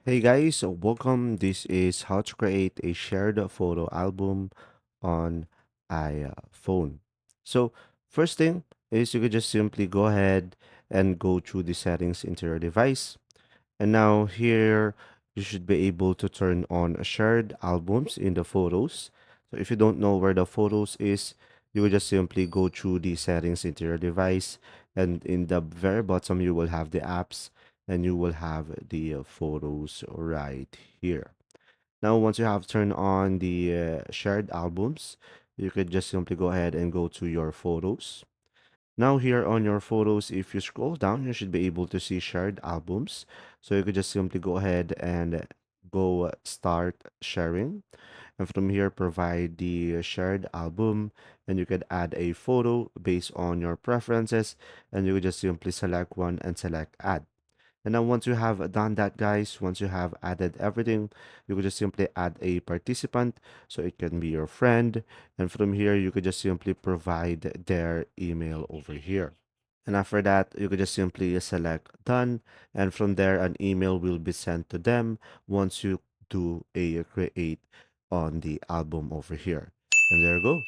Hey guys, so welcome. This is how to create a shared photo album on iPhone. So first thing is you could just simply go ahead and go through the settings into your device. And now here you should be able to turn on shared albums in the photos. So if you don't know where the photos is, you will just simply go through the settings into your device, and in the very bottom you will have the apps and you will have the photos right here. Now once you have turned on the shared albums, you could just simply go ahead and go to your photos. Now here on your photos, if you scroll down, you should be able to see shared albums. So you could just simply go ahead and go start sharing. And from here, provide the shared album, and you could add a photo based on your preferences, and you could just simply select one and select add. And now once you have done that, guys, once you have added everything, you could just simply add a participant. So it can be your friend. And from here, you could just simply provide their email over here. And after that, you could just simply select done. And from there, an email will be sent to them once you do a create on the album over here. And there you go.